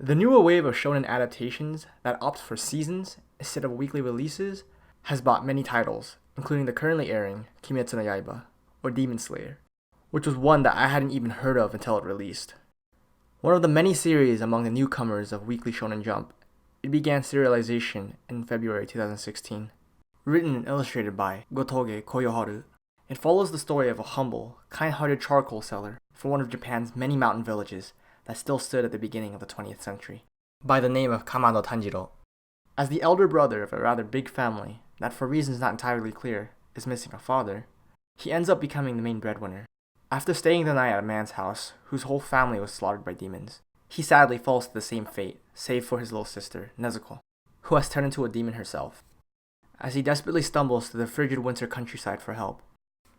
The newer wave of shonen adaptations that opt for seasons instead of weekly releases has bought many titles, including the currently airing Kimetsu no Yaiba, or Demon Slayer, which was one that I hadn't even heard of until it released. One of the many series among the newcomers of Weekly Shonen Jump, it began serialization in February 2016. Written and illustrated by Gotoge Koyoharu, it follows the story of a humble, kind-hearted charcoal seller for one of Japan's many mountain villages that still stood at the beginning of the 20th century, by the name of Kamado Tanjiro. As the elder brother of a rather big family that, for reasons not entirely clear, is missing a father, he ends up becoming the main breadwinner. After staying the night at a man's house whose whole family was slaughtered by demons, he sadly falls to the same fate, save for his little sister, Nezuko, who has turned into a demon herself. As he desperately stumbles to the frigid winter countryside for help,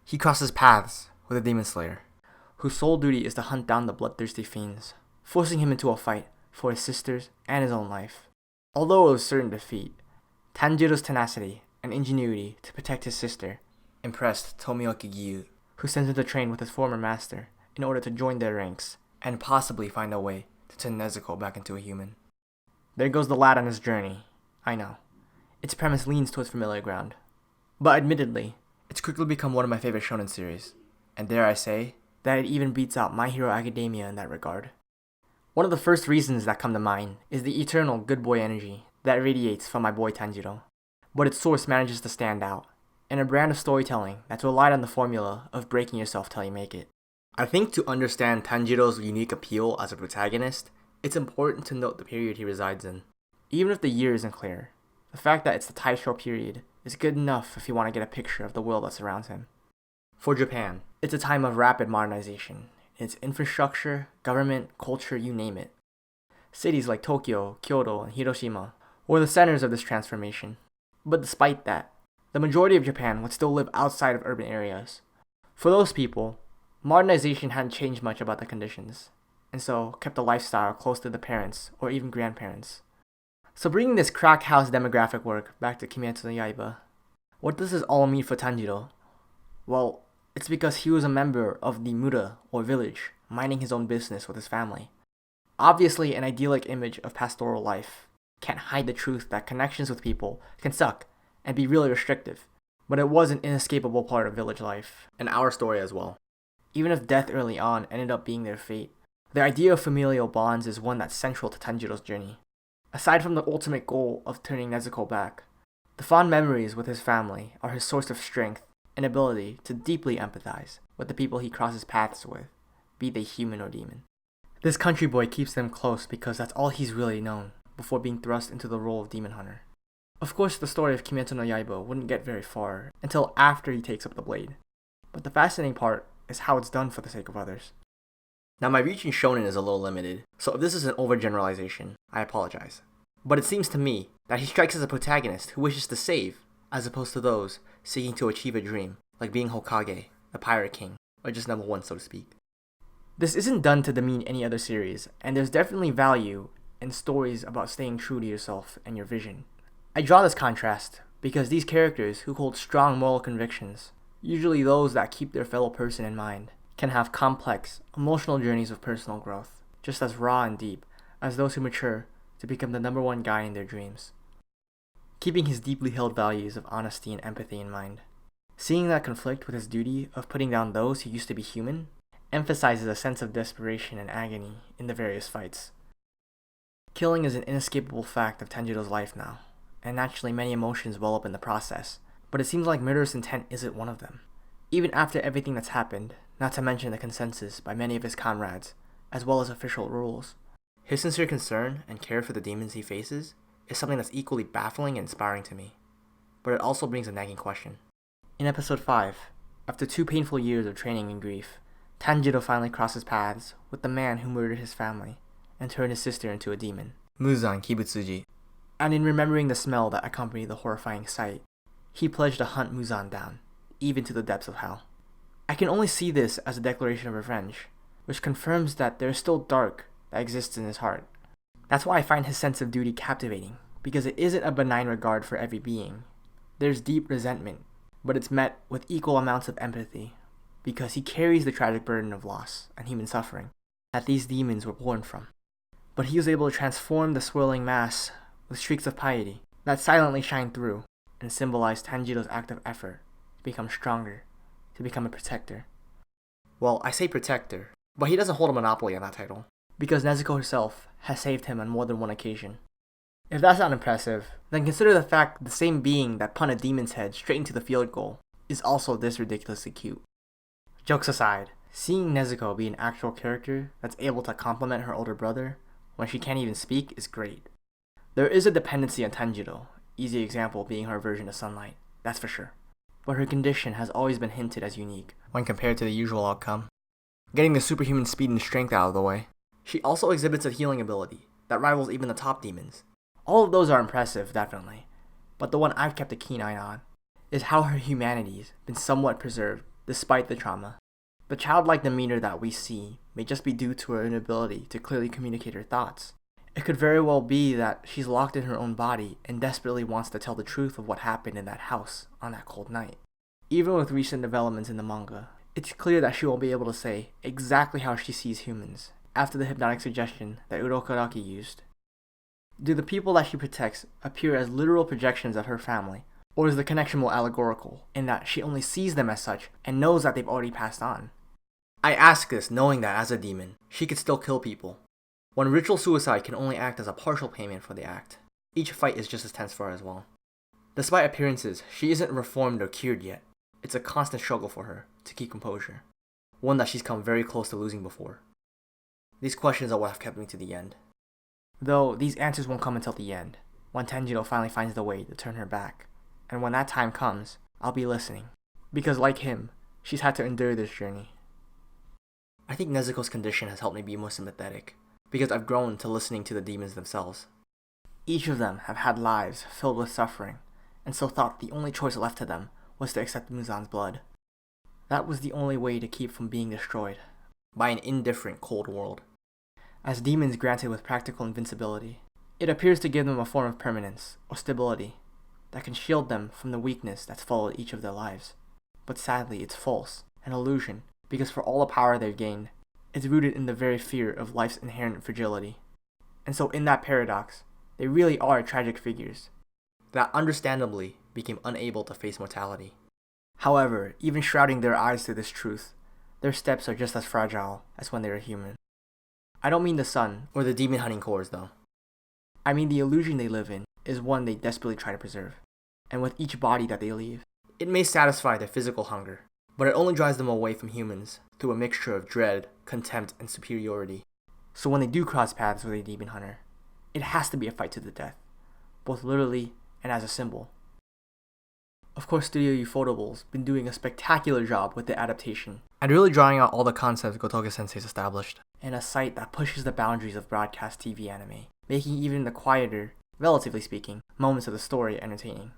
he crosses paths with a demon slayer, whose sole duty is to hunt down the bloodthirsty fiends, forcing him into a fight for his sister's and his own life. Although it was certain defeat, Tanjiro's tenacity and ingenuity to protect his sister impressed Tomioka Giyu, who sends him to train with his former master in order to join their ranks and possibly find a way to turn Nezuko back into a human. There goes the lad on his journey. I know. Its premise leans towards familiar ground. But admittedly, it's quickly become one of my favorite shonen series, and dare I say, that it even beats out My Hero Academia in that regard. One of the first reasons that come to mind is the eternal good boy energy that radiates from my boy Tanjiro, but its source manages to stand out, in a brand of storytelling that's relied on the formula of breaking yourself till you make it. I think to understand Tanjiro's unique appeal as a protagonist, it's important to note the period he resides in. Even if the year isn't clear, the fact that it's the Taisho period is good enough if you want to get a picture of the world that surrounds him. For Japan, it's a time of rapid modernization in its infrastructure, government, culture, you name it. Cities like Tokyo, Kyoto, and Hiroshima were the centers of this transformation. But despite that, the majority of Japan would still live outside of urban areas. For those people, modernization hadn't changed much about the conditions, and so kept the lifestyle close to the parents or even grandparents. So bringing this crack house demographic work back to Kimetsu no Yaiba, what does this all mean for Tanjiro? Well, it's because he was a member of the Mura, or village, minding his own business with his family. Obviously, an idyllic image of pastoral life can't hide the truth that connections with people can suck and be really restrictive, but it was an inescapable part of village life, and our story as well. Even if death early on ended up being their fate, the idea of familial bonds is one that's central to Tanjiro's journey. Aside from the ultimate goal of turning Nezuko back, the fond memories with his family are his source of strength and ability to deeply empathize with the people he crosses paths with, be they human or demon. This country boy keeps them close because that's all he's really known before being thrust into the role of demon hunter. Of course, the story of Kimetsu no Yaiba wouldn't get very far until after he takes up the blade, but the fascinating part is how it's done for the sake of others. Now, my reach in shonen is a little limited, so if this is an overgeneralization, I apologize. But it seems to me that he strikes as a protagonist who wishes to save, as opposed to those seeking to achieve a dream, like being Hokage, the Pirate King, or just number one, so to speak. This isn't done to demean any other series, and there's definitely value in stories about staying true to yourself and your vision. I draw this contrast because these characters who hold strong moral convictions, usually those that keep their fellow person in mind, can have complex, emotional journeys of personal growth, just as raw and deep as those who mature to become the number one guy in their dreams. Keeping his deeply held values of honesty and empathy in mind, seeing that conflict with his duty of putting down those who used to be human, emphasizes a sense of desperation and agony in the various fights. Killing is an inescapable fact of Tanjiro's life now, and naturally many emotions well up in the process, but it seems like murderous intent isn't one of them. Even after everything that's happened, not to mention the consensus by many of his comrades, as well as official rules, his sincere concern and care for the demons he faces is something that's equally baffling and inspiring to me, but it also brings a nagging question. In episode 5, after 2 painful years of training and grief, Tanjiro finally crosses paths with the man who murdered his family and turned his sister into a demon, Muzan Kibutsuji. And in remembering the smell that accompanied the horrifying sight, he pledged to hunt Muzan down, even to the depths of hell. I can only see this as a declaration of revenge, which confirms that there is still dark that exists in his heart. That's why I find his sense of duty captivating, because it isn't a benign regard for every being. There's deep resentment, but it's met with equal amounts of empathy, because he carries the tragic burden of loss and human suffering that these demons were born from. but he was able to transform the swirling mass with streaks of piety that silently shine through and symbolize Tanjiro's active effort to become stronger, to become a protector. Well, I say protector, but he doesn't hold a monopoly on that title, because Nezuko herself has saved him on more than one occasion. If that's not impressive, then consider the fact that the same being that punted a demon's head straight into the field goal is also this ridiculously cute. Jokes aside, seeing Nezuko be an actual character that's able to compliment her older brother when she can't even speak is great. There is a dependency on Tanjiro, easy example being her aversion to sunlight, that's for sure. But her condition has always been hinted as unique when compared to the usual outcome. Getting the superhuman speed and strength out of the way, she also exhibits a healing ability that rivals even the top demons. All of those are impressive, definitely, but the one I've kept a keen eye on is how her humanity's been somewhat preserved despite the trauma. The childlike demeanor that we see may just be due to her inability to clearly communicate her thoughts. It could very well be that she's locked in her own body and desperately wants to tell the truth of what happened in that house on that cold night. Even with recent developments in the manga, it's clear that she won't be able to say exactly how she sees humans after the hypnotic suggestion that Urokodaki used. Do the people that she protects appear as literal projections of her family, or is the connection more allegorical in that she only sees them as such and knows that they've already passed on? I ask this knowing that as a demon, she could still kill people. When ritual suicide can only act as a partial payment for the act, each fight is just as tense for her as well. Despite appearances, she isn't reformed or cured yet. It's a constant struggle for her to keep composure, one that she's come very close to losing before. These questions are what have kept me to the end. Though these answers won't come until the end, when Tanjiro finally finds the way to turn her back. And when that time comes, I'll be listening. Because like him, she's had to endure this journey. I think Nezuko's condition has helped me be more sympathetic, because I've grown to listening to the demons themselves. Each of them have had lives filled with suffering, and so thought the only choice left to them was to accept Muzan's blood. That was the only way to keep from being destroyed by an indifferent cold world. As demons granted with practical invincibility, it appears to give them a form of permanence or stability that can shield them from the weakness that's followed each of their lives. But sadly, it's false, an illusion, because for all the power they've gained, it's rooted in the very fear of life's inherent fragility. And so in that paradox, they really are tragic figures that understandably became unable to face mortality. However, even shrouding their eyes to this truth, their steps are just as fragile as when they were human. I don't mean the sun or the demon hunting cores though. I mean the illusion they live in is one they desperately try to preserve. And with each body that they leave, it may satisfy their physical hunger, but it only drives them away from humans through a mixture of dread, contempt, and superiority. So when they do cross paths with a demon hunter, it has to be a fight to the death, both literally and as a symbol. Of course, Studio Ufotable's been doing a spectacular job with the adaptation, and really drawing out all the concepts Gotouge Sensei's established, in a site that pushes the boundaries of broadcast TV anime, making even the quieter, relatively speaking, moments of the story entertaining.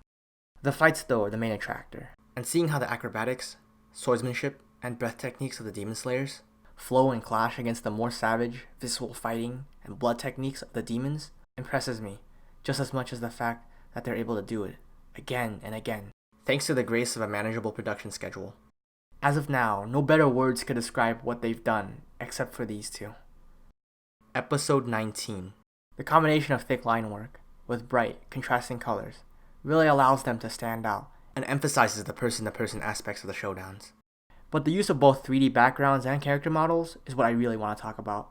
The fights though are the main attractor, and seeing how the acrobatics, swordsmanship, and breath techniques of the Demon Slayers flow and clash against the more savage, visceral fighting and blood techniques of the demons impresses me, just as much as the fact that they're able to do it, again and again, thanks to the grace of a manageable production schedule. As of now, no better words could describe what they've done, except for these two. Episode 19. The combination of thick line work, with bright, contrasting colors, really allows them to stand out, and emphasizes the person-to-person aspects of the showdowns. But the use of both 3D backgrounds and character models is what I really want to talk about.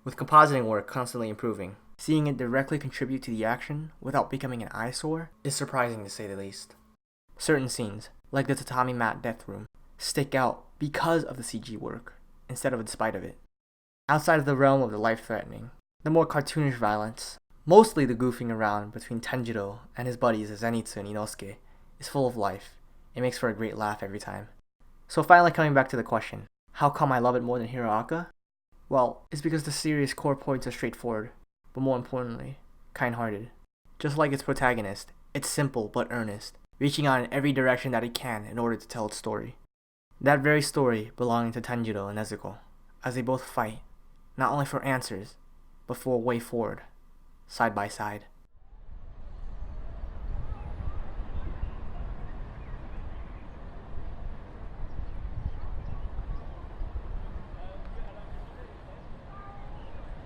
With compositing work constantly improving, seeing it directly contribute to the action without becoming an eyesore is surprising to say the least. Certain scenes, like the tatami mat death room, stick out because of the CG work, instead of in spite of it. Outside of the realm of the life-threatening, the more cartoonish violence, mostly the goofing around between Tanjiro and his buddies Zenitsu and Inosuke, is full of life. It makes for a great laugh every time. So finally coming back to the question, how come I love it more than Hero Aka? Well, it's because the series' core points are straightforward, but more importantly, kind-hearted. Just like its protagonist, it's simple but earnest, reaching out in every direction that it can in order to tell its story. That very story belonging to Tanjiro and Nezuko, as they both fight, not only for answers, but for a way forward, side by side.